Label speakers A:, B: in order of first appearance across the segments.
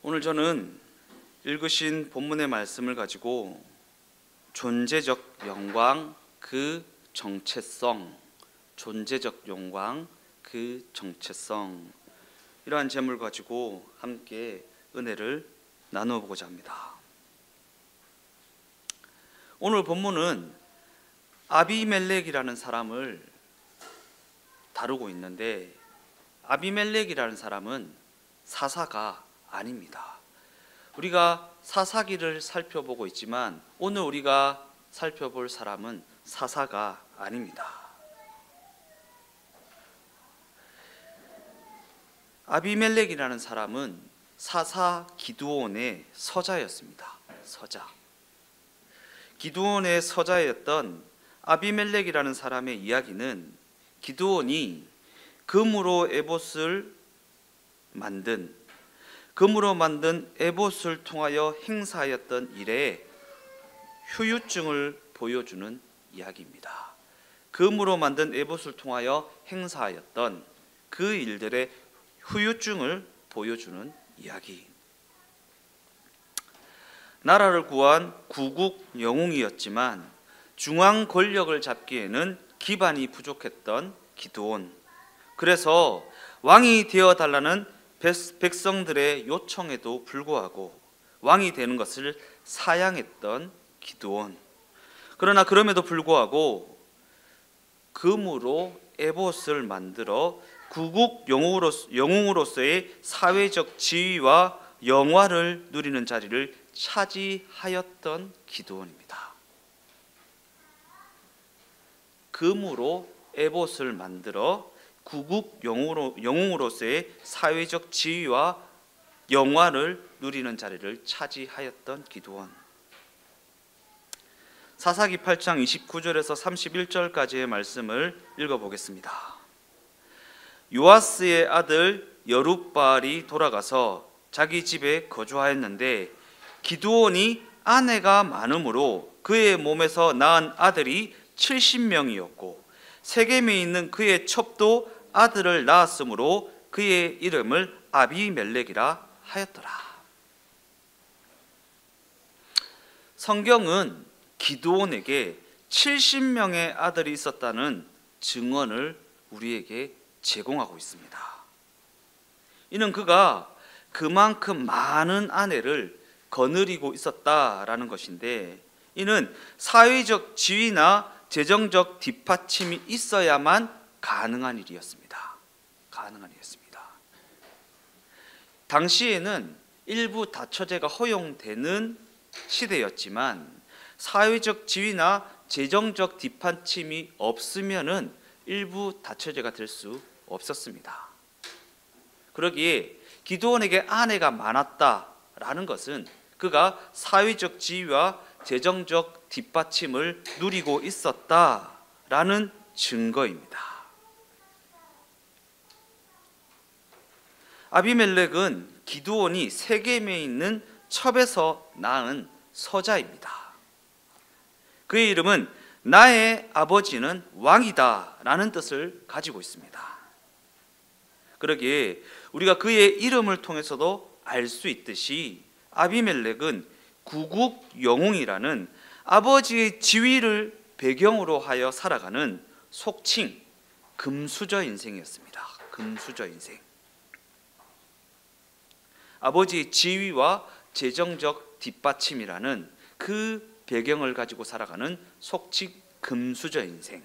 A: 오늘 저는 읽으신 본문의 말씀을 가지고 존재적 영광 그 정체성, 존재적 영광 그 정체성, 이러한 제목을 가지고 함께 은혜를 나누어보고자 합니다. 오늘 본문은 아비멜렉이라는 사람을 다루고 있는데, 아비멜렉이라는 사람은 사사가 아닙니다. 우리가 사사기를 살펴보고 있지만 오늘 우리가 살펴볼 사람은 사사가 아닙니다. 아비멜렉이라는 사람은 사사 기드온의 서자였습니다. 서자. 기드온의 서자였던 아비멜렉이라는 사람의 이야기는 기드온이 금으로 만든 에봇을 통하여 행사하였던 일에 후유증을 보여주는 이야기입니다. 금으로 만든 에봇을 통하여 행사하였던 그 일들의 후유증을 보여주는 이야기. 나라를 구한 구국 영웅이었지만 중앙 권력을 잡기에는 기반이 부족했던 기드온. 그래서 왕이 되어달라는 백성들의 요청에도 불구하고 왕이 되는 것을 사양했던 기드온. 그러나 그럼에도 불구하고 금으로 에봇을 만들어 구국 영웅으로서의 사회적 지위와 영화를 누리는 자리를 차지하였던 기드온입니다. 금으로 에봇을 만들어 구국 영웅으로서의 사회적 지위와 영화를 누리는 자리를 차지하였던 기드온. 사사기 8장 29절에서 31절까지의 말씀을 읽어보겠습니다. 요아스의 아들 여룹바알이 돌아가서 자기 집에 거주하였는데 기드온이 아내가 많으므로 그의 몸에서 낳은 아들이 70명이었고 세겜에 있는 그의 첩도 아들을 낳았으므로 그의 이름을 아비멜렉이라 하였더라. 성경은 기드온에게 70명의 아들이 있었다는 증언을 우리에게 제공하고 있습니다. 이는 그가 그만큼 많은 아내를 거느리고 있었다라는 것인데, 이는 사회적 지위나 재정적 뒷받침이 있어야만 가능한 일이었습니다. 당시에는 일부 다처제가 허용되는 시대였지만 사회적 지위나 재정적 뒷받침이 없으면은 일부 다처제가 될 수 없었습니다. 그러기에 기드온에게 아내가 많았다라는 것은 그가 사회적 지위와 재정적 뒷받침을 누리고 있었다라는 증거입니다. 아비멜렉은 기드온이 세겜에 있는 첩에서 낳은 서자입니다. 그의 이름은 나의 아버지는 왕이다 라는 뜻을 가지고 있습니다. 그러기에 우리가 그의 이름을 통해서도 알 수 있듯이 아비멜렉은 구국 영웅이라는 아버지의 지위를 배경으로 하여 살아가는 속칭 금수저 인생이었습니다. 금수저 인생. 아버지의 지위와 재정적 뒷받침이라는 그 배경을 가지고 살아가는 속칭 금수저 인생.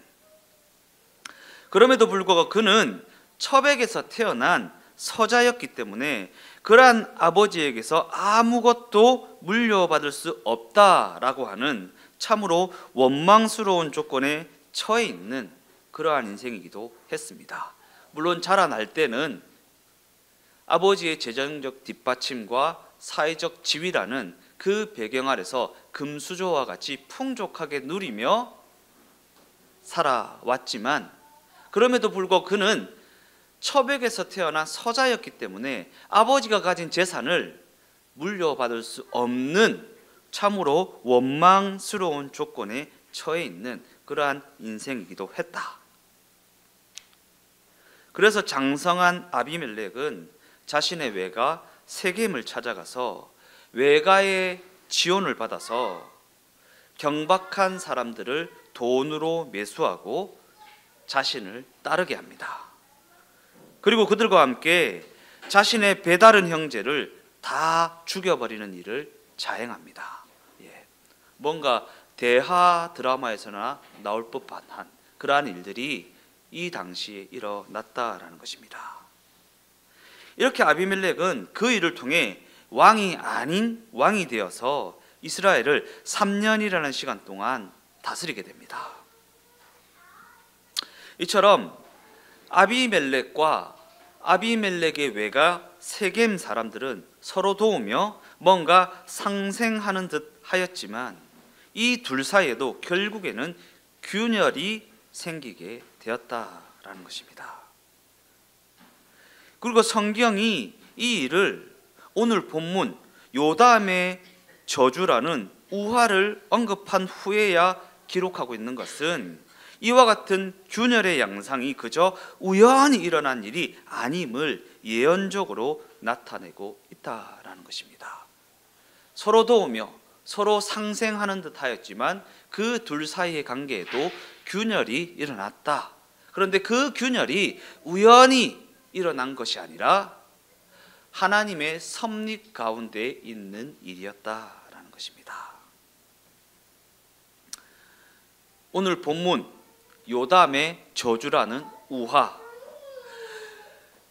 A: 그럼에도 불구하고 그는 첩에게서 태어난 서자였기 때문에 그러한 아버지에게서 아무것도 물려받을 수 없다라고 하는 참으로 원망스러운 조건에 처해 있는 그러한 인생이기도 했습니다. 물론 자라날 때는 아버지의 재정적 뒷받침과 사회적 지위라는 그 배경 아래서 금수저와 같이 풍족하게 누리며 살아왔지만, 그럼에도 불구하고 그는 첩에게서 태어난 서자였기 때문에 아버지가 가진 재산을 물려받을 수 없는 참으로 원망스러운 조건에 처해 있는 그러한 인생이기도 했다. 그래서 장성한 아비멜렉은 자신의 외가 세겜을 찾아가서 외가의 지원을 받아서 경박한 사람들을 돈으로 매수하고 자신을 따르게 합니다. 그리고 그들과 함께 자신의 배다른 형제를 다 죽여버리는 일을 자행합니다. 뭔가 대하 드라마에서나 나올 법한 그러한 일들이 이 당시에 일어났다라는 것입니다. 이렇게 아비멜렉은 그 일을 통해 왕이 아닌 왕이 되어서 이스라엘을 3년이라는 시간 동안 다스리게 됩니다. 이처럼 아비멜렉과 아비멜렉의 외가 세겜 사람들은 서로 도우며 뭔가 상생하는 듯 하였지만 이 둘 사이에도 결국에는 균열이 생기게 되었다라는 것입니다. 그리고 성경이 이 일을 오늘 본문 요담의 저주라는 우화를 언급한 후에야 기록하고 있는 것은 이와 같은 균열의 양상이 그저 우연히 일어난 일이 아님을 예언적으로 나타내고 있다라는 것입니다. 서로 도우며 서로 상생하는 듯 하였지만 그 둘 사이의 관계에도 균열이 일어났다. 그런데 그 균열이 우연히 일어난 것이 아니라 하나님의 섭리 가운데 있는 일이었다라는 것입니다. 오늘 본문 요담의 저주라는 우화.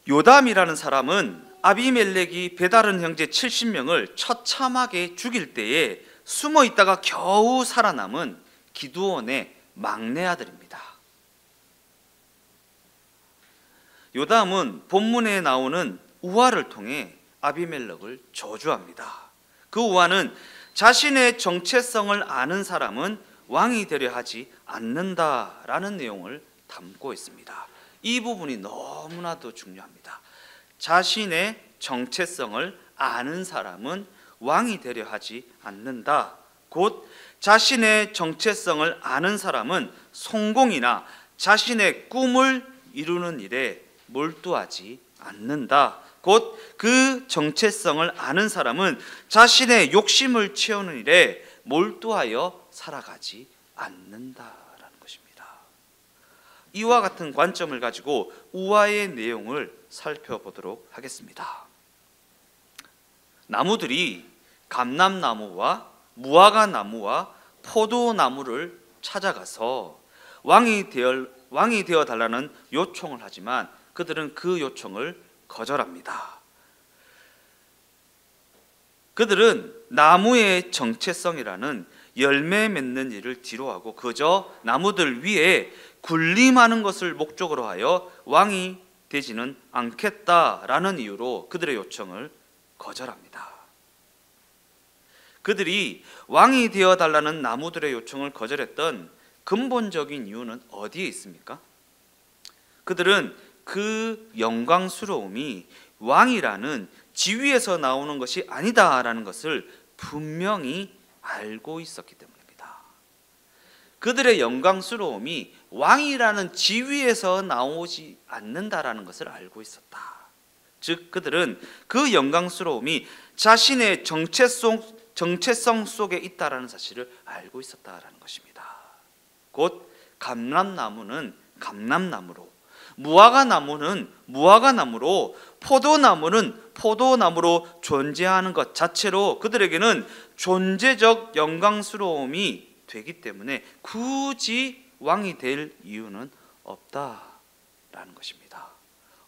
A: 요담이라는 사람은 아비멜렉이 배다른 형제 70명을 처참하게 죽일 때에 숨어 있다가 겨우 살아남은 기드온의 막내 아들입니다. 요담은 본문에 나오는 우화를 통해 아비멜렉을 저주합니다. 그 우화는 자신의 정체성을 아는 사람은 왕이 되려 하지 않는다라는 내용을 담고 있습니다. 이 부분이 너무나도 중요합니다. 자신의 정체성을 아는 사람은 왕이 되려 하지 않는다. 곧 자신의 정체성을 아는 사람은 성공이나 자신의 꿈을 이루는 일에 몰두하지 않는다. 곧 그 정체성을 아는 사람은 자신의 욕심을 채우는 일에 몰두하여 살아가지 않는다라는 것입니다. 이와 같은 관점을 가지고 우화의 내용을 살펴보도록 하겠습니다. 나무들이 감람나무와 무화과나무와 포도나무를 찾아가서 왕이 되어 달라는 요청을 하지만 그들은 그 요청을 거절합니다. 그들은 나무의 정체성이라는 열매 맺는 일을 뒤로하고 그저 나무들 위에 군림하는 것을 목적으로 하여 왕이 되지는 않겠다라는 이유로 그들의 요청을 거절합니다. 그들이 왕이 되어달라는 나무들의 요청을 거절했던 근본적인 이유는 어디에 있습니까? 그들은 그 영광스러움이 왕이라는 지위에서 나오는 것이 아니다라는 것을 분명히 알고 있었기 때문입니다. 그들의 영광스러움이 왕이라는 지위에서 나오지 않는다라는 것을 알고 있었다. 즉 그들은 그 영광스러움이 자신의 정체성 속에 있다라는 사실을 알고 있었다라는 것입니다. 곧 감람나무는 감람나무로, 무화과나무는 무화과나무로, 포도나무는 포도나무로 존재하는 것 자체로 그들에게는 존재적 영광스러움이 되기 때문에 굳이 왕이 될 이유는 없다라는 것입니다.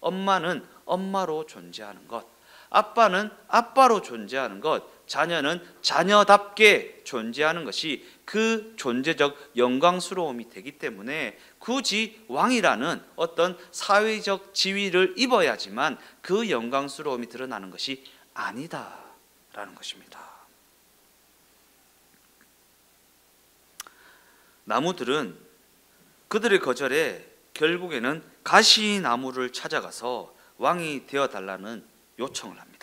A: 엄마는 엄마로 존재하는 것, 아빠는 아빠로 존재하는 것, 자녀는 자녀답게 존재하는 것이 그 존재적 영광스러움이 되기 때문에 굳이 왕이라는 어떤 사회적 지위를 입어야지만 그 영광스러움이 드러나는 것이 아니다라는 것입니다. 나무들은 그들의 거절에 결국에는 가시나무를 찾아가서 왕이 되어달라는 요청을 합니다.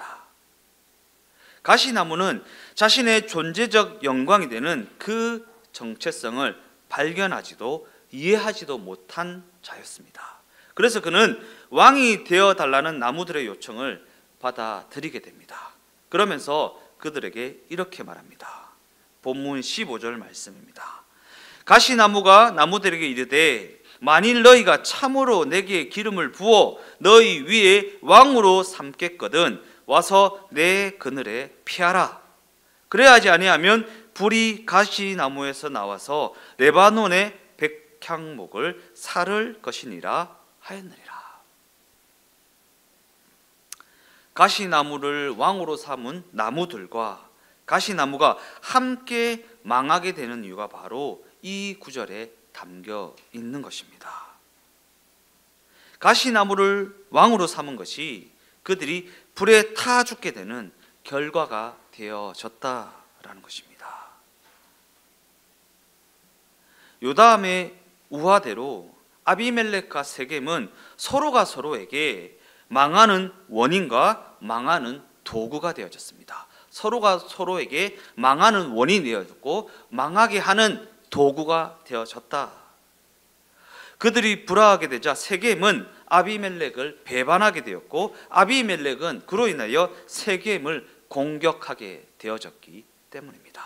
A: 가시나무는 자신의 존재적 영광이 되는 그 정체성을 발견하지도 이해하지도 못한 자였습니다. 그래서 그는 왕이 되어달라는 나무들의 요청을 받아들이게 됩니다. 그러면서 그들에게 이렇게 말합니다. 본문 15절 말씀입니다. 가시나무가 나무들에게 이르되 만일 너희가 참으로 내게 기름을 부어 너희 위에 왕으로 삼겠거든 와서 내 그늘에 피하라. 그래야지 아니하면 불이 가시나무에서 나와서 레바논의 백향목을 사를 것이니라 하였느니라. 가시나무를 왕으로 삼은 나무들과 가시나무가 함께 망하게 되는 이유가 바로 이 구절에 담겨 있는 것입니다. 가시나무를 왕으로 삼은 것이 그들이 불에 타 죽게 되는 결과가 되어졌다라는 것입니다. 요담의 우화대로 아비멜렉과 세겜은 서로가 서로에게 망하는 원인과 망하는 도구가 되어졌습니다. 서로가 서로에게 망하는 원인이 되어졌고 망하게 하는 도구가 되어졌다. 그들이 불화하게 되자 세겜은 아비멜렉을 배반하게 되었고 아비멜렉은 그로 인하여 세겜을 공격하게 되어졌기 때문입니다.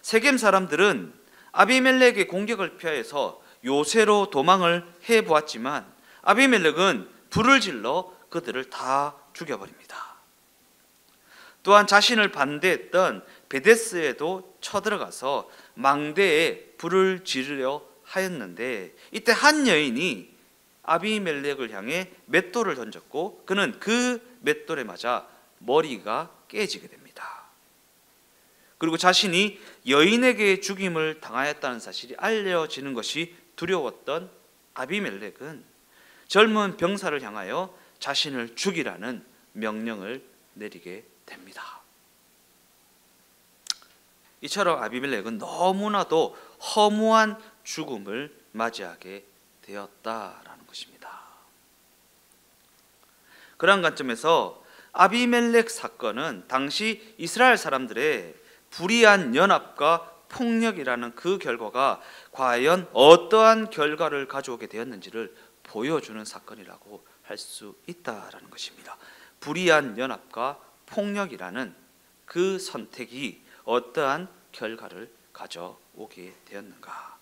A: 세겜 사람들은 아비멜렉의 공격을 피해서 요새로 도망을 해보았지만 아비멜렉은 불을 질러 그들을 다 죽여버립니다. 또한 자신을 반대했던 베데스에도 쳐들어가서 망대에 불을 지르려 하였는데 이때 한 여인이 아비멜렉을 향해 맷돌을 던졌고 그는 그 맷돌에 맞아 머리가 깨지게 됩니다. 그리고 자신이 여인에게 죽임을 당하였다는 사실이 알려지는 것이 두려웠던 아비멜렉은 젊은 병사를 향하여 자신을 죽이라는 명령을 내리게 됩니다. 이처럼 아비멜렉은 너무나도 허무한 죽음을 맞이하게 되었다라는 것입니다. 그런 관점에서 아비멜렉 사건은 당시 이스라엘 사람들의 불의한 연합과 폭력이라는 그 결과가 과연 어떠한 결과를 가져오게 되었는지를 보여주는 사건이라고 할 수 있다라는 것입니다. 불의한 연합과 폭력이라는 그 선택이 어떠한 결과를 가져오게 되었는가?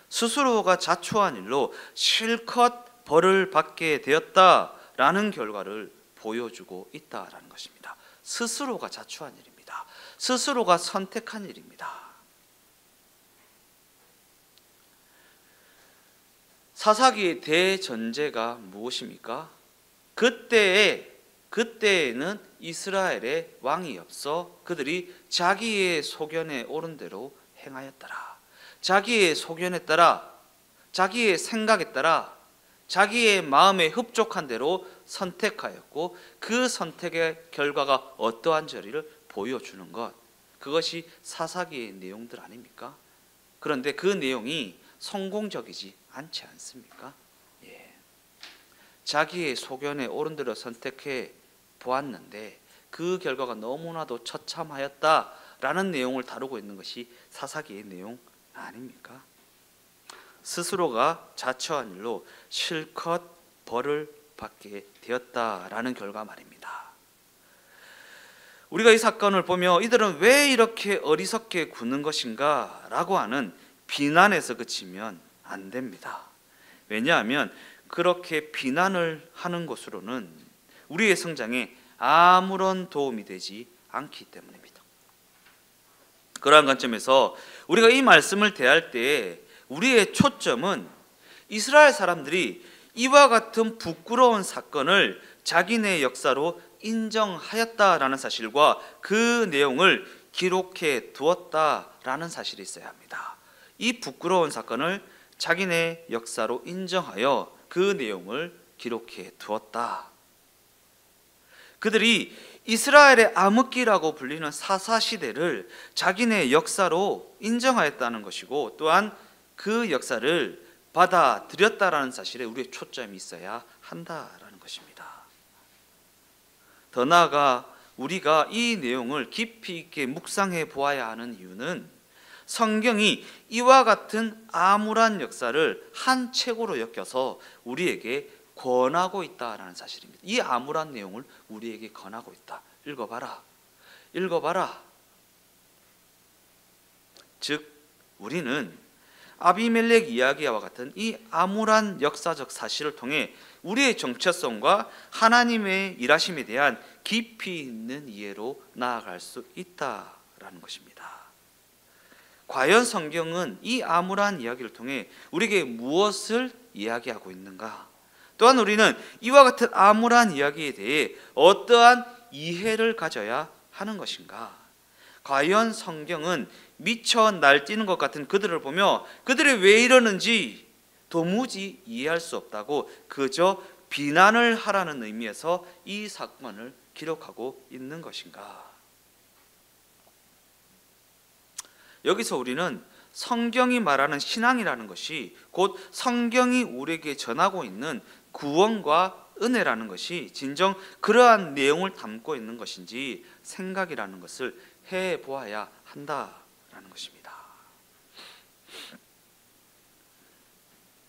A: 스스로가 자초한 일로 실컷 벌을 받게 되었다라는 결과를 보여주고 있다라는 것입니다. 스스로가 자초한 일입니다. 스스로가 선택한 일입니다. 사사기의 대전제가 무엇입니까? 그때에는 이스라엘의 왕이 없어 그들이 자기의 소견에 옳은 대로 행하였더라. 자기의 소견에 따라, 자기의 생각에 따라, 자기의 마음에 흡족한 대로 선택하였고 그 선택의 결과가 어떠한지를 보여주는 것, 그것이 사사기의 내용들 아닙니까? 그런데 그 내용이 성공적이지 않지 않습니까? 예. 자기의 소견에 옳은 대로 선택해 보았는데 그 결과가 너무나도 처참하였다라는 내용을 다루고 있는 것이 사사기의 내용 아닙니까? 스스로가 자처한 일로 실컷 벌을 받게 되었다라는 결과 말입니다. 우리가 이 사건을 보며 이들은 왜 이렇게 어리석게 구는 것인가 라고 하는 비난에서 그치면 안 됩니다. 왜냐하면 그렇게 비난을 하는 것으로는 우리의 성장에 아무런 도움이 되지 않기 때문입니다. 그러한 관점에서 우리가 이 말씀을 대할 때 우리의 초점은 이스라엘 사람들이 이와 같은 부끄러운 사건을 자기네 역사로 인정하였다라는 사실과 그 내용을 기록해 두었다라는 사실이 있어야 합니다. 이 부끄러운 사건을 자기네 역사로 인정하여 그 내용을 기록해 두었다. 그들이 이스라엘의 암흑기라고 불리는 사사시대를 자기네 역사로 인정하였다는 것이고 또한 그 역사를 받아들였다라는 사실에 우리의 초점이 있어야 한다라는 것입니다. 더 나아가 우리가 이 내용을 깊이 있게 묵상해 보아야 하는 이유는 성경이 이와 같은 암울한 역사를 한 책으로 엮여서 우리에게 권하고 있다라는 사실입니다. 이 암울한 내용을 우리에게 권하고 있다. 읽어봐라. 읽어봐라. 즉 우리는 아비멜렉 이야기와 같은 이 암울한 역사적 사실을 통해 우리의 정체성과 하나님의 일하심에 대한 깊이 있는 이해로 나아갈 수 있다라는 것입니다. 과연 성경은 이 암울한 이야기를 통해 우리에게 무엇을 이야기하고 있는가? 또한 우리는 이와 같은 암울한 이야기에 대해 어떠한 이해를 가져야 하는 것인가? 과연 성경은 미쳐 날뛰는 것 같은 그들을 보며 그들이 왜 이러는지 도무지 이해할 수 없다고 그저 비난을 하라는 의미에서 이 사건을 기록하고 있는 것인가? 여기서 우리는 성경이 말하는 신앙이라는 것이 곧 성경이 우리에게 전하고 있는 구원과 은혜라는 것이 진정 그러한 내용을 담고 있는 것인지 생각이라는 것을 해보아야 한다라는 것입니다.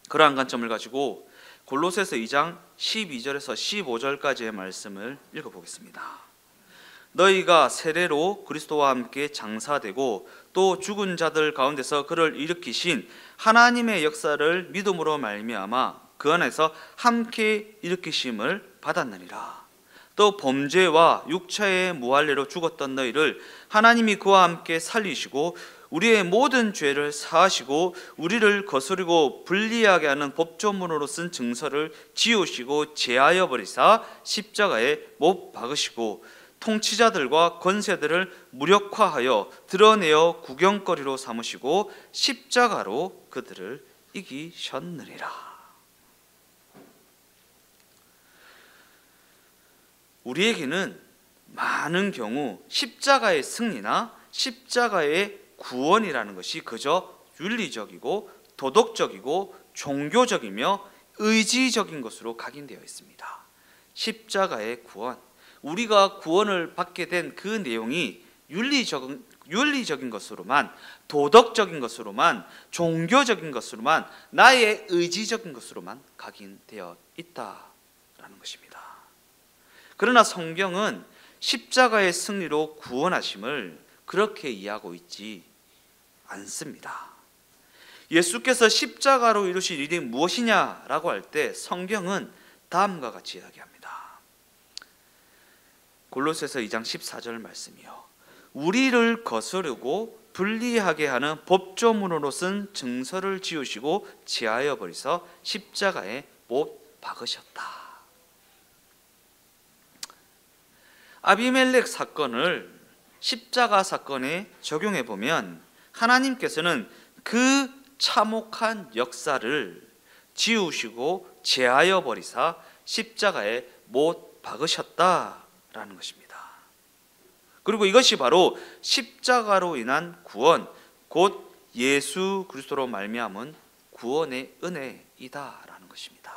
A: 그러한 관점을 가지고 골로새서 2장 12절에서 15절까지의 말씀을 읽어보겠습니다. 너희가 세례로 그리스도와 함께 장사되고 또 죽은 자들 가운데서 그를 일으키신 하나님의 역사를 믿음으로 말미암아 그 안에서 함께 일으키심을 받았느니라. 또 범죄와 육체의 무할례로 죽었던 너희를 하나님이 그와 함께 살리시고 우리의 모든 죄를 사하시고 우리를 거스르고 불리하게 하는 법조문으로 쓴 증서를 지우시고 제하여 버리사 십자가에 못 박으시고 통치자들과 권세들을 무력화하여 드러내어 구경거리로 삼으시고 십자가로 그들을 이기셨느니라. 우리에게는 많은 경우 십자가의 승리나 십자가의 구원이라는 것이 그저 윤리적이고 도덕적이고 종교적이며 의지적인 것으로 각인되어 있습니다. 십자가의 구원, 우리가 구원을 받게 된 그 내용이 윤리적인 것으로만, 도덕적인 것으로만, 종교적인 것으로만, 나의 의지적인 것으로만 각인되어 있다라는 것입니다. 그러나 성경은 십자가의 승리로 구원하심을 그렇게 이해하고 있지 않습니다. 예수께서 십자가로 이루신 일이 무엇이냐라고 할 때 성경은 다음과 같이 이야기합니다. 골로새서 2장 14절 말씀이요. 우리를 거스르고 불리하게 하는 법조문으로 쓴 증서를 지우시고 제하여 버리서 십자가에 못 박으셨다. 아비멜렉 사건을 십자가 사건에 적용해 보면 하나님께서는 그 참혹한 역사를 지우시고 제하여 버리사 십자가에 못 박으셨다라는 것입니다. 그리고 이것이 바로 십자가로 인한 구원, 곧 예수 그리스도로 말미암은 구원의 은혜이다라는 것입니다.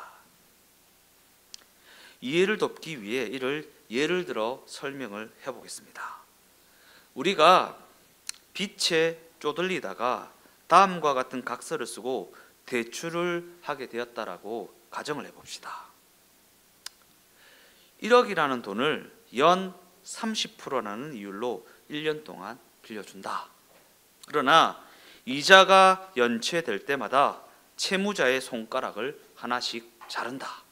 A: 이해를 돕기 위해 이를 예를 들어 설명을 해보겠습니다. 우리가 빛에 쪼들리다가 다음과 같은 각서를 쓰고 대출을 하게 되었다라고 가정을 해봅시다. 1억이라는 돈을 연 30%라는 이율로 1년 동안 빌려준다. 그러나 이자가 연체될 때마다 채무자의 손가락을 하나씩 자른다.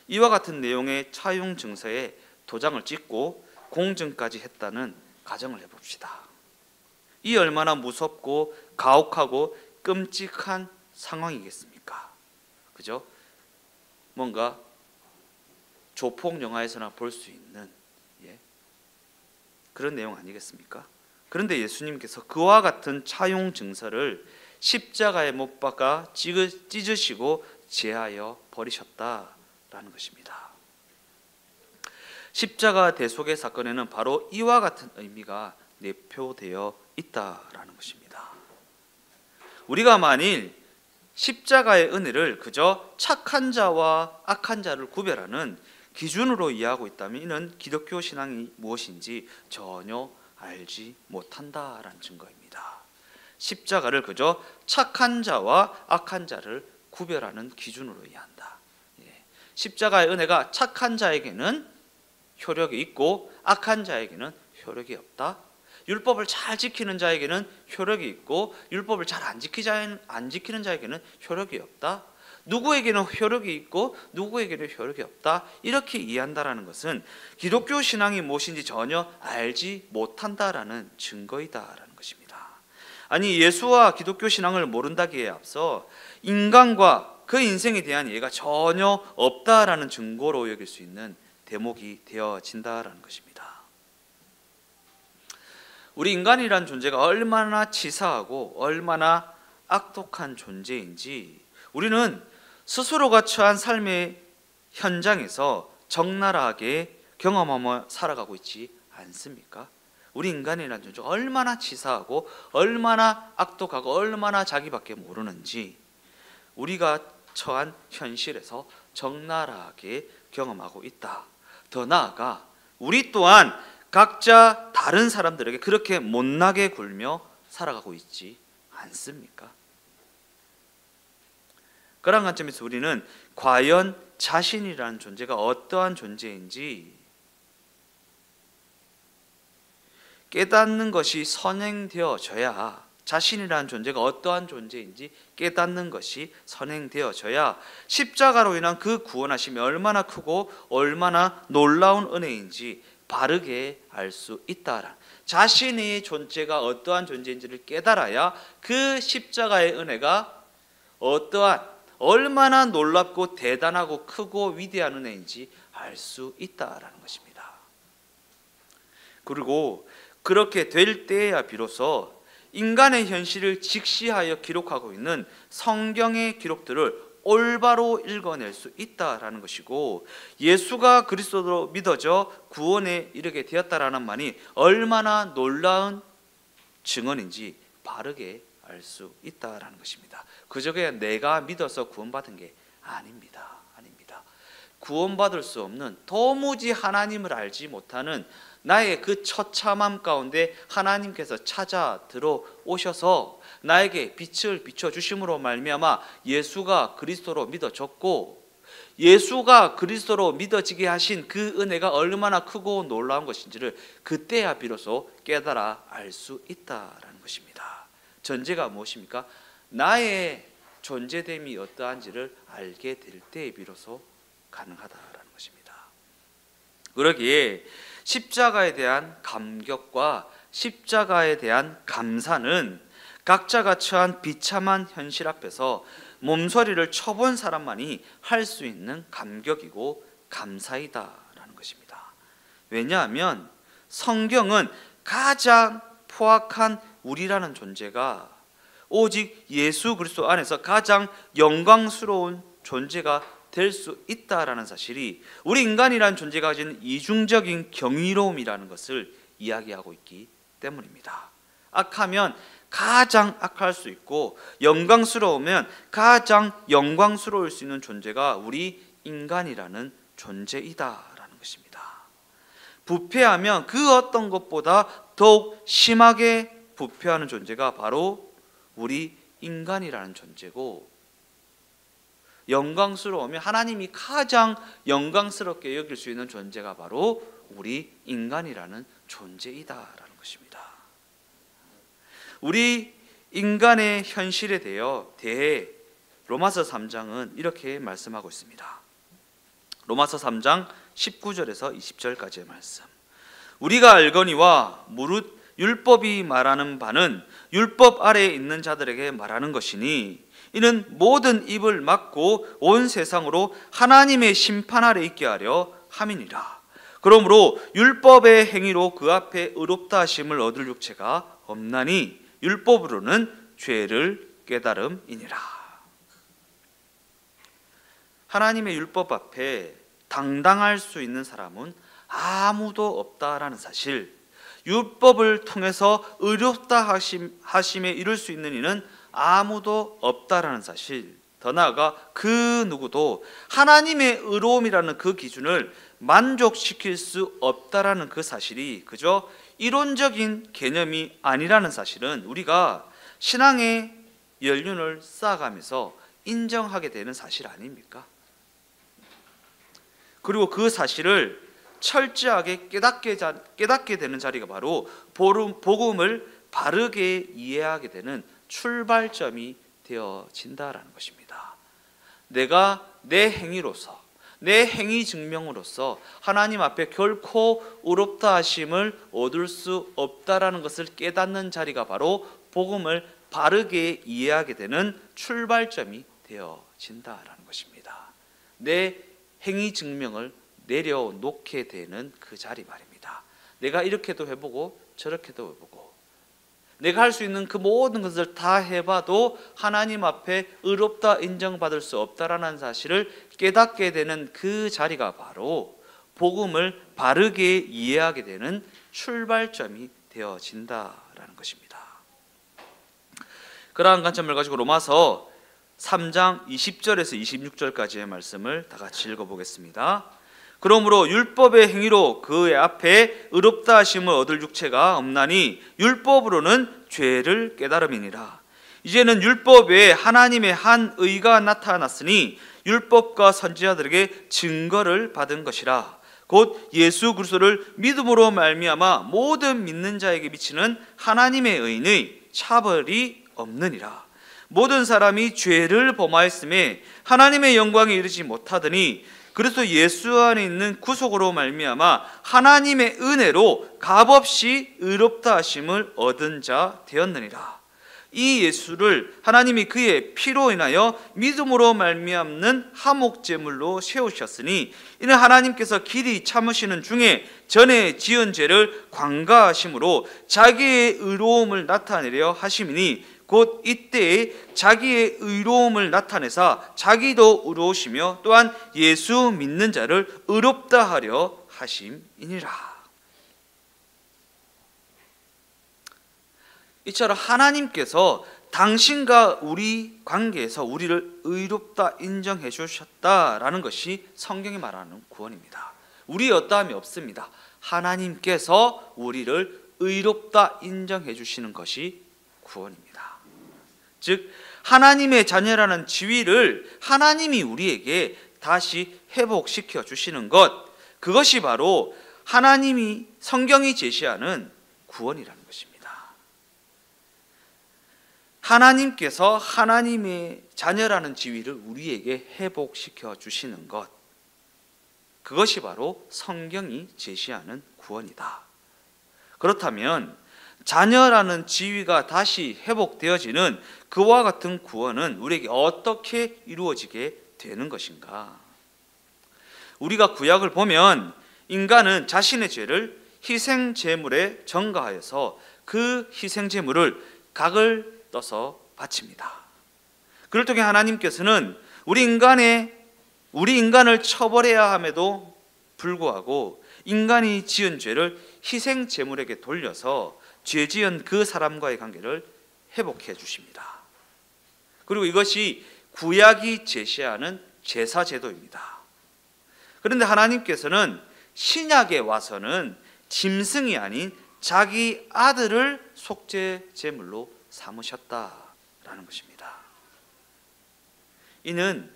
A: 이와 같은 내용의 차용 증서에 도장을 찍고 공증까지 했다는 가정을 해봅시다. 이 얼마나 무섭고 가혹하고 끔찍한 상황이겠습니까? 그죠? 뭔가 조폭 영화에서나 볼 수 있는 그런 내용 아니겠습니까? 그런데 예수님께서 그와 같은 차용 증서를 십자가에 못 박아 찢으시고 제하여 버리셨다라는 것입니다. 십자가 대속의 사건에는 바로 이와 같은 의미가 내포되어 있다라는 것입니다. 우리가 만일 십자가의 은혜를 그저 착한 자와 악한 자를 구별하는 기준으로 이해하고 있다면 이는 기독교 신앙이 무엇인지 전혀 알지 못한다라는 증거입니다. 십자가를 그저 착한 자와 악한 자를 구별하는 기준으로 이해한다. 십자가의 은혜가 착한 자에게는 효력이 있고 악한 자에게는 효력이 없다. 율법을 잘 지키는 자에게는 효력이 있고 율법을 잘 안 지키는 자에게는 효력이 없다. 누구에게는 효력이 있고 누구에게는 효력이 없다. 이렇게 이해한다라는 것은 기독교 신앙이 무엇인지 전혀 알지 못한다라는 증거이다라는 것입니다. 아니, 예수와 기독교 신앙을 모른다기에 앞서 인간과 그 인생에 대한 이해가 전혀 없다라는 증거로 여길 수 있는 대목이 되어진다라는 것입니다. 우리 인간이란 존재가 얼마나 치사하고 얼마나 악독한 존재인지 우리는 스스로가 처한 삶의 현장에서 적나라하게 경험하며 살아가고 있지 않습니까? 우리 인간이란 존재가 얼마나 치사하고 얼마나 악독하고 얼마나 자기밖에 모르는지 우리가 처한 현실에서 적나라하게 경험하고 있다. 더 나아가 우리 또한 각자 다른 사람들에게 그렇게 못나게 굴며 살아가고 있지 않습니까? 그런 관점에서 우리는 과연 자신이라는 존재가 어떠한 존재인지 깨닫는 것이 선행되어져야, 자신이라는 존재가 어떠한 존재인지 깨닫는 것이 선행되어져야 십자가로 인한 그 구원하심이 얼마나 크고 얼마나 놀라운 은혜인지 바르게 알 수 있다라. 자신의 존재가 어떠한 존재인지를 깨달아야 그 십자가의 은혜가 어떠한 얼마나 놀랍고 대단하고 크고 위대한 은혜인지 알 수 있다라는 것입니다. 그리고 그렇게 될 때야 비로소 인간의 현실을 직시하여 기록하고 있는 성경의 기록들을 올바로 읽어낼 수 있다라는 것이고, 예수가 그리스도로 믿어져 구원에 이르게 되었다라는 말이 얼마나 놀라운 증언인지 바르게 알 수 있다라는 것입니다. 그저 그냥 내가 믿어서 구원받은 게 아닙니다. 구원받을 수 없는, 도무지 하나님을 알지 못하는 나의 그 처참함 가운데 하나님께서 찾아 들어오셔서 나에게 빛을 비춰주심으로 말미암아 예수가 그리스도로 믿어졌고, 예수가 그리스도로 믿어지게 하신 그 은혜가 얼마나 크고 놀라운 것인지를 그때야 비로소 깨달아 알 수 있다라는 것입니다. 전제가 무엇입니까? 나의 존재됨이 어떠한지를 알게 될 때에 비로소 가능하다라는 것입니다. 그러기에 십자가에 대한 감격과 십자가에 대한 감사는 각자가 처한 비참한 현실 앞에서 몸서리를 쳐본 사람만이 할 수 있는 감격이고 감사이다라는 것입니다. 왜냐하면 성경은 가장 포악한 우리라는 존재가 오직 예수 그리스도 안에서 가장 영광스러운 존재가 될 수 있다라는 사실이 우리 인간이라는 존재가 가진 이중적인 경이로움이라는 것을 이야기하고 있기 때문입니다. 악하면 가장 악할 수 있고 영광스러우면 가장 영광스러울 수 있는 존재가 우리 인간이라는 존재이다라는 것입니다. 부패하면 그 어떤 것보다 더욱 심하게 부패하는 존재가 바로 우리 인간이라는 존재고, 영광스러우면 하나님이 가장 영광스럽게 여길 수 있는 존재가 바로 우리 인간이라는 존재이다라는 것입니다. 우리 인간의 현실에 대해 로마서 3장은 이렇게 말씀하고 있습니다. 로마서 3장 19절에서 20절까지의 말씀. 우리가 알거니와 무릇 율법이 말하는 바는 율법 아래에 있는 자들에게 말하는 것이니 이는 모든 입을 막고 온 세상으로 하나님의 심판 아래 있게 하려 함이니라. 그러므로 율법의 행위로 그 앞에 의롭다 하심을 얻을 육체가 없나니 율법으로는 죄를 깨달음이니라. 하나님의 율법 앞에 당당할 수 있는 사람은 아무도 없다라는 사실, 율법을 통해서 의롭다 하심에 이를 수 있는 이는 아무도 없다라는 사실, 더 나아가 그 누구도 하나님의 의로움이라는 그 기준을 만족시킬 수 없다라는 그 사실이 그저 이론적인 개념이 아니라는 사실은 우리가 신앙의 연륜을 쌓아가면서 인정하게 되는 사실 아닙니까? 그리고 그 사실을 철저하게 깨닫게 되는 자리가 바로 복음을 바르게 이해하게 되는 출발점이 되어진다라는 것입니다. 내가 내 행위로서, 내 행위 증명으로서 하나님 앞에 결코 의롭다 하심을 얻을 수 없다라는 것을 깨닫는 자리가 바로 복음을 바르게 이해하게 되는 출발점이 되어진다라는 것입니다. 내 행위 증명을 내려놓게 되는 그 자리 말입니다. 내가 이렇게도 해보고 저렇게도 해보고 내가 할 수 있는 그 모든 것을 다 해봐도 하나님 앞에 의롭다 인정받을 수 없다라는 사실을 깨닫게 되는 그 자리가 바로 복음을 바르게 이해하게 되는 출발점이 되어진다라는 것입니다. 그러한 관점을 가지고 로마서 3장 20절에서 26절까지의 말씀을 다 같이 읽어보겠습니다. 그러므로 율법의 행위로 그의 앞에 의롭다 하심을 얻을 육체가 없나니 율법으로는 죄를 깨달음이니라. 이제는 율법 외에 하나님의 한 의가 나타났으니 율법과 선지자들에게 증거를 받은 것이라. 곧 예수 그리스도를 믿음으로 말미암아 모든 믿는 자에게 미치는 하나님의 의의 차별이 없느니라. 모든 사람이 죄를 범하였음에 하나님의 영광에 이르지 못하더니 그래서 예수 안에 있는 구속으로 말미암아 하나님의 은혜로 값없이 의롭다 하심을 얻은 자 되었느니라. 이 예수를 하나님이 그의 피로 인하여 믿음으로 말미암는 화목제물로 세우셨으니 이는 하나님께서 길이 참으시는 중에 전에 지은 죄를 관가하심으로 자기의 의로움을 나타내려 하심이니 곧 이때에 자기의 의로움을 나타내사 자기도 의로우시며 또한 예수 믿는 자를 의롭다 하려 하심이니라. 이처럼 하나님께서 당신과 우리 관계에서 우리를 의롭다 인정해 주셨다라는 것이 성경이 말하는 구원입니다. 우리의 어떠함이 없습니다. 하나님께서 우리를 의롭다 인정해 주시는 것이 구원입니다. 즉 하나님의 자녀라는 지위를 하나님이 우리에게 다시 회복시켜 주시는 것, 그것이 바로 하나님이 성경이 제시하는 구원이라는 것입니다. 하나님께서 하나님의 자녀라는 지위를 우리에게 회복시켜 주시는 것, 그것이 바로 성경이 제시하는 구원이다. 그렇다면 자녀라는 지위가 다시 회복되어지는 그와 같은 구원은 우리에게 어떻게 이루어지게 되는 것인가? 우리가 구약을 보면 인간은 자신의 죄를 희생제물에 전가하여서 그 희생제물을 각을 떠서 바칩니다. 그를 통해 하나님께서는 우리 인간을 처벌해야 함에도 불구하고 인간이 지은 죄를 희생제물에게 돌려서 죄 지은 그 사람과의 관계를 회복해 주십니다. 그리고 이것이 구약이 제시하는 제사제도입니다. 그런데 하나님께서는 신약에 와서는 짐승이 아닌 자기 아들을 속죄제물로 삼으셨다라는 것입니다. 이는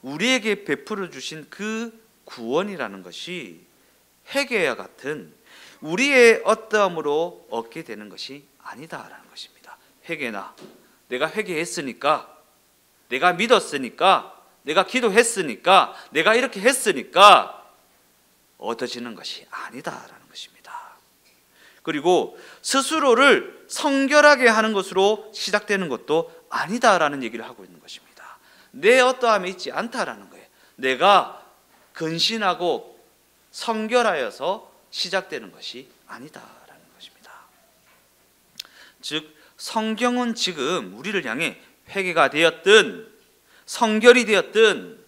A: 우리에게 베풀어 주신 그 구원이라는 것이 회개와 같은 우리의 어떠함으로 얻게 되는 것이 아니다라는 것입니다. 회개나 내가 회개했으니까, 내가 믿었으니까, 내가 기도했으니까, 내가 이렇게 했으니까 얻어지는 것이 아니다라는 것입니다. 그리고 스스로를 성결하게 하는 것으로 시작되는 것도 아니다라는 얘기를 하고 있는 것입니다. 내 어떠함이 있지 않다라는 거예요. 내가 근신하고 성결하여서 시작되는 것이 아니다라는 것입니다. 즉 성경은 지금 우리를 향해 회개가 되었든 성결이 되었든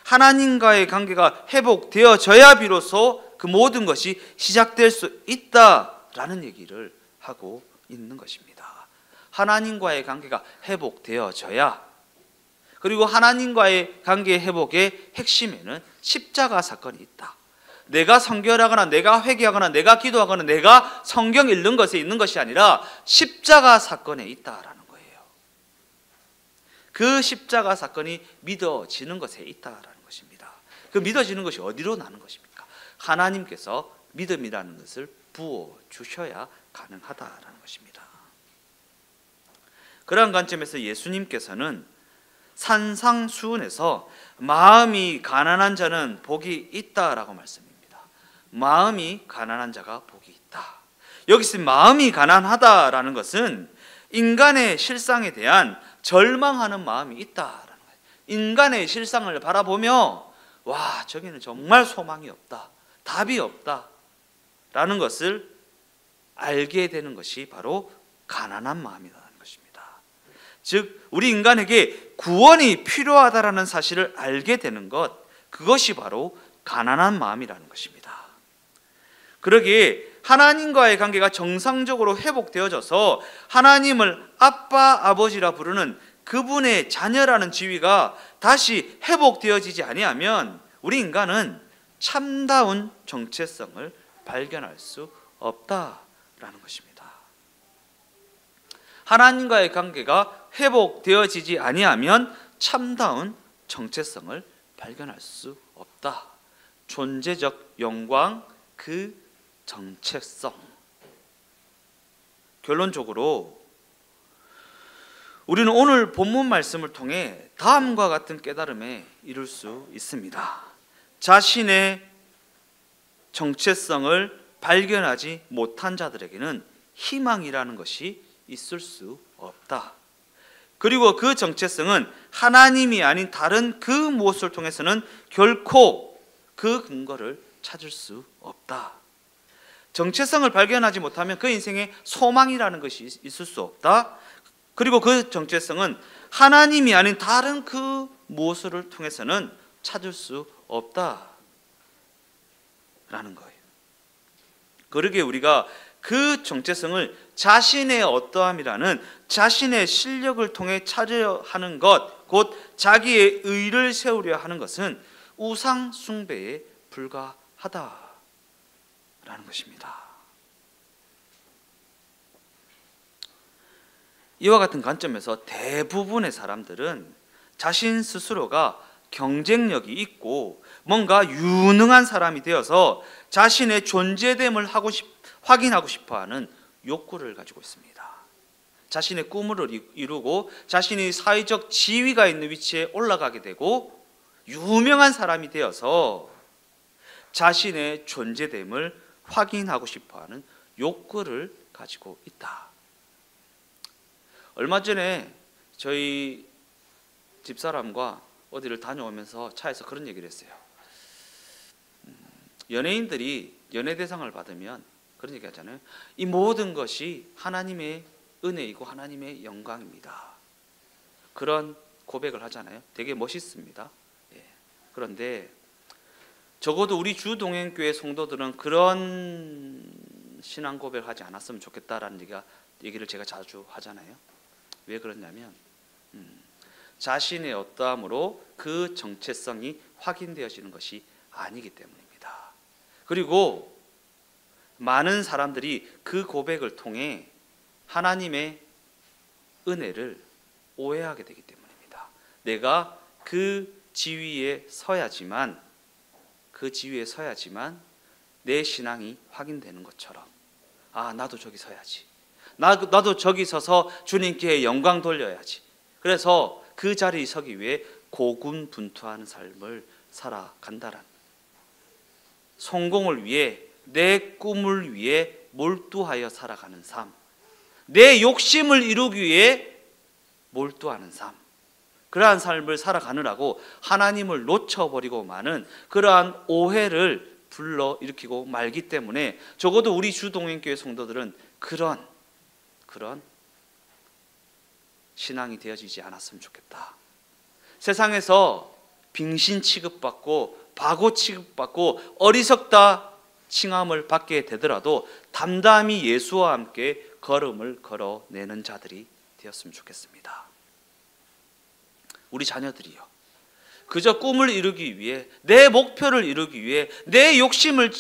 A: 하나님과의 관계가 회복되어져야 비로소 그 모든 것이 시작될 수 있다라는 얘기를 하고 있는 것입니다. 하나님과의 관계가 회복되어져야, 그리고 하나님과의 관계 회복의 핵심에는 십자가 사건이 있다. 내가 성결하거나 내가 회개하거나 내가 기도하거나 내가 성경 읽는 것에 있는 것이 아니라 십자가 사건에 있다라는 거예요. 그 십자가 사건이 믿어지는 것에 있다라는 것입니다. 그 믿어지는 것이 어디로 나는 것입니까? 하나님께서 믿음이라는 것을 부어주셔야 가능하다라는 것입니다. 그러한 관점에서 예수님께서는 산상수훈에서 마음이 가난한 자는 복이 있다라고 말씀입니다. 마음이 가난한 자가 복이 있다. 여기서 마음이 가난하다라는 것은 인간의 실상에 대한 절망하는 마음이 있다라는 거예요. 인간의 실상을 바라보며 와, 저기는 정말 소망이 없다, 답이 없다 라는 것을 알게 되는 것이 바로 가난한 마음이라는 것입니다. 즉 우리 인간에게 구원이 필요하다라는 사실을 알게 되는 것, 그것이 바로 가난한 마음이라는 것입니다. 그러기에 하나님과의 관계가 정상적으로 회복되어져서 하나님을 아빠, 아버지라 부르는 그분의 자녀라는 지위가 다시 회복되어지지 아니하면 우리 인간은 참다운 정체성을 발견할 수 없다라는 것입니다. 하나님과의 관계가 회복되어지지 아니하면 참다운 정체성을 발견할 수 없다. 존재적 영광, 그 정체성. 결론적으로 우리는 오늘 본문 말씀을 통해 다음과 같은 깨달음에 이룰 수 있습니다. 자신의 정체성을 발견하지 못한 자들에게는 희망이라는 것이 있을 수 없다. 그리고 그 정체성은 하나님이 아닌 다른 그 무엇을 통해서는 결코 그 근거를 찾을 수 없다. 정체성을 발견하지 못하면 그 인생에 소망이라는 것이 있을 수 없다. 그리고 그 정체성은 하나님이 아닌 다른 그 무엇을 통해서는 찾을 수 없다라는 거예요. 그러기에 우리가 그 정체성을 자신의 어떠함이라는 자신의 실력을 통해 찾으려 하는 것, 곧 자기의 의를 세우려 하는 것은 우상 숭배에 불과하다라는 것입니다. 이와 같은 관점에서 대부분의 사람들은 자신 스스로가 경쟁력이 있고 뭔가 유능한 사람이 되어서 자신의 존재됨을 확인하고 싶어하는 욕구를 가지고 있습니다. 자신의 꿈을 이루고 자신이 사회적 지위가 있는 위치에 올라가게 되고 유명한 사람이 되어서 자신의 존재됨을 확인하고 싶어하는 욕구를 가지고 있다. 얼마 전에 저희 집사람과 어디를 다녀오면서 차에서 그런 얘기를 했어요. 연예인들이 연예대상을 받으면 그런 얘기 하잖아요. 이 모든 것이 하나님의 은혜이고 하나님의 영광입니다. 그런 고백을 하잖아요. 되게 멋있습니다. 예. 그런데 적어도 우리 주동행교회 성도들은 그런 신앙 고백을 하지 않았으면 좋겠다라는 얘기를 제가 자주 하잖아요. 왜 그러냐면 자신의 어떠함으로 그 정체성이 확인되어지는 것이 아니기 때문입니다. 그리고 많은 사람들이 그 고백을 통해 하나님의 은혜를 오해하게 되기 때문입니다. 내가 그 지위에 서야지만 내 신앙이 확인되는 것처럼, 아, 나도 저기 서야지, 나도 저기 서서 주님께 영광 돌려야지. 그래서 그 자리에 서기 위해 고군분투하는 삶을 살아간다란, 성공을 위해, 내 꿈을 위해 몰두하여 살아가는 삶, 내 욕심을 이루기 위해 몰두하는 삶, 그러한 삶을 살아가느라고 하나님을 놓쳐버리고 마는 그러한 오해를 불러일으키고 말기 때문에 적어도 우리 주동행교회 성도들은 그런 신앙이 되어지지 않았으면 좋겠다. 세상에서 빙신 취급받고 바보 취급받고 어리석다 칭함을 받게 되더라도 담담히 예수와 함께 걸음을 걸어내는 자들이 되었으면 좋겠습니다. 우리 자녀들이요, 그저 꿈을 이루기 위해, 내 목표를 이루기 위해, 내 욕심을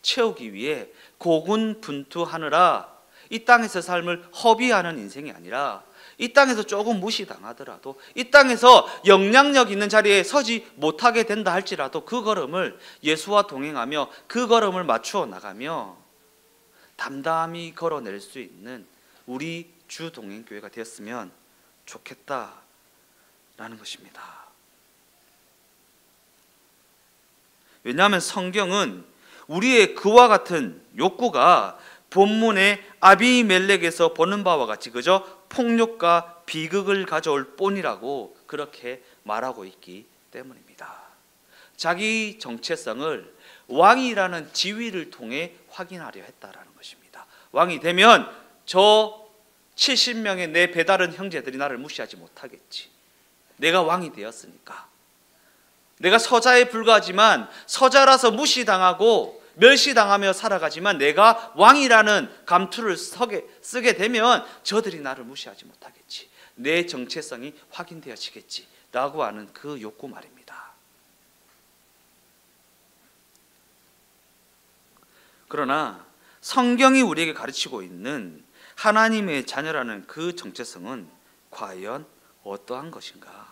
A: 채우기 위해 고군분투하느라 이 땅에서 삶을 허비하는 인생이 아니라 이 땅에서 조금 무시당하더라도, 이 땅에서 영향력 있는 자리에 서지 못하게 된다 할지라도 그 걸음을 예수와 동행하며 그 걸음을 맞추어 나가며 담담히 걸어낼 수 있는 우리 주동행교회가 되었으면 좋겠다라는 것입니다. 왜냐하면 성경은 우리의 그와 같은 욕구가 본문의 아비멜렉에서 보는 바와 같이 그저 폭력과 비극을 가져올 뿐이라고 그렇게 말하고 있기 때문입니다. 자기 정체성을 왕이라는 지위를 통해 확인하려 했다라는 것입니다. 왕이 되면 저 70명의 내 배다른 형제들이 나를 무시하지 못하겠지. 내가 왕이 되었으니까. 내가 서자에 불과하지만 서자라서 무시당하고 멸시당하며 살아가지만 내가 왕이라는 감투를 쓰게 되면 저들이 나를 무시하지 못하겠지. 내 정체성이 확인되어지겠지 라고 하는 그 욕구 말입니다. 그러나 성경이 우리에게 가르치고 있는 하나님의 자녀라는 그 정체성은 과연 어떠한 것인가?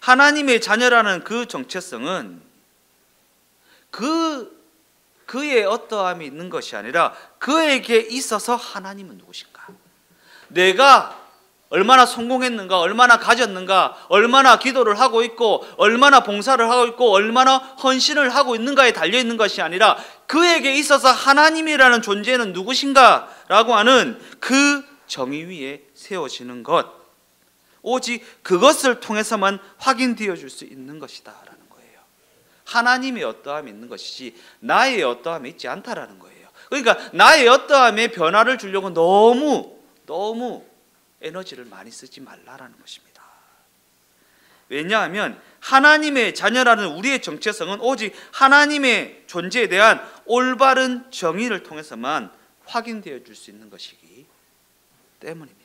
A: 하나님의 자녀라는 그 정체성은 그의 어떠함이 있는 것이 아니라 그에게 있어서 하나님은 누구신가? 내가 얼마나 성공했는가, 얼마나 가졌는가, 얼마나 기도를 하고 있고, 얼마나 봉사를 하고 있고, 얼마나 헌신을 하고 있는가에 달려있는 것이 아니라 그에게 있어서 하나님이라는 존재는 누구신가? 라고 하는 그 정의 위에 세워지는 것, 오직 그것을 통해서만 확인되어 줄 수 있는 것이다 라는 거예요. 하나님의 어떠함이 있는 것이지 나의 어떠함이 있지 않다라는 거예요. 그러니까 나의 어떠함에 변화를 주려고 너무 에너지를 많이 쓰지 말라라는 것입니다. 왜냐하면 하나님의 자녀라는 우리의 정체성은 오직 하나님의 존재에 대한 올바른 정의를 통해서만 확인되어 줄 수 있는 것이기 때문입니다.